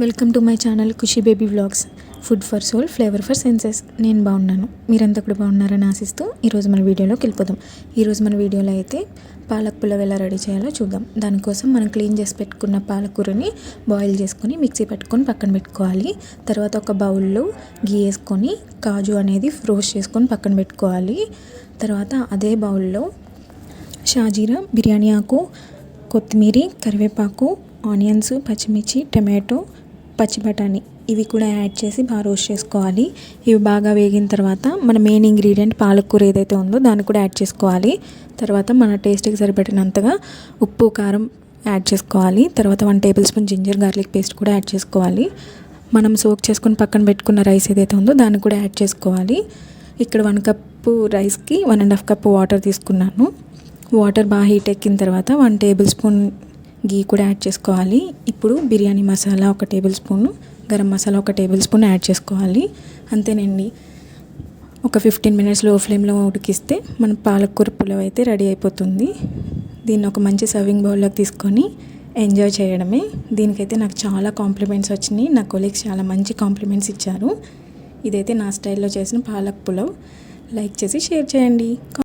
Welcome to my channel Khushi baby vlogs. Food for soul, flavour for senses. నేను బాగున్నాను, మీరంతా కూడా బాగున్నారని ఆశిస్తూ ఈరోజు మన వీడియోలోకి వెళ్ళిపోదాం. ఈరోజు మన వీడియోలో అయితే పాలక్ పులావ్ ఎలా రెడీ చేయాలో చూద్దాం. దానికోసం మనం క్లీన్ చేసి పెట్టుకున్న పాలకూరని బాయిల్ చేసుకొని మిక్సీ పెట్టుకొని పక్కన పెట్టుకోవాలి. తర్వాత ఒక బౌల్లో గీ వేసుకొని కాజు అనేది రోస్ట్ చేసుకొని పక్కన పెట్టుకోవాలి. తర్వాత అదే బౌల్లో షాజీరా, బిర్యానీ ఆకు, కొత్తిమీర, కరివేపాకు, ఆనియన్స్, పచ్చిమిర్చి, టమాటో, పచ్చి బఠానీ ఇవి కూడా యాడ్ చేసి బాగా రోస్ట్ చేసుకోవాలి. ఇవి బాగా వేగిన తర్వాత మన మెయిన్ ఇంగ్రీడియంట్ పాలకూర ఏదైతే ఉందో దాన్ని కూడా యాడ్ చేసుకోవాలి. తర్వాత మన టేస్ట్కి సరిపడినంతగా ఉప్పు, కారం యాడ్ చేసుకోవాలి. తర్వాత 1 tablespoon ginger garlic paste కూడా యాడ్ చేసుకోవాలి. మనం సోక్ చేసుకొని పక్కన పెట్టుకున్న రైస్ ఏదైతే ఉందో దాన్ని కూడా యాడ్ చేసుకోవాలి. ఇక్కడ 1 కప్పు రైస్కి 1.5 కప్పు వాటర్ తీసుకున్నాను. వాటర్ బాగా హీట్ ఎక్కిన తర్వాత 1 టేబుల్ స్పూన్ గీ కూడా యాడ్ చేసుకోవాలి. ఇప్పుడు biryani masala 1 table spoon, garam masala 1 table spoon add చేసుకోవాలి. అంతేనండి. ఒక 15 మినిట్స్ లో ఫ్లేమ్లో ఉడికిస్తే మన పాలకూర పులావ్ అయితే రెడీ అయిపోతుంది. దీన్ని ఒక మంచి సర్వింగ్ బౌల్లోకి తీసుకొని ఎంజాయ్ చేయడమే. దీనికైతే నాకు చాలా కాంప్లిమెంట్స్ వచ్చినాయి. నా కొలీగ్స్ చాలా మంచి కాంప్లిమెంట్స్ ఇచ్చారు. ఇదైతే నా స్టైల్లో చేసిన పాలక్ పులావ్. లైక్ చేసి షేర్ చేయండి.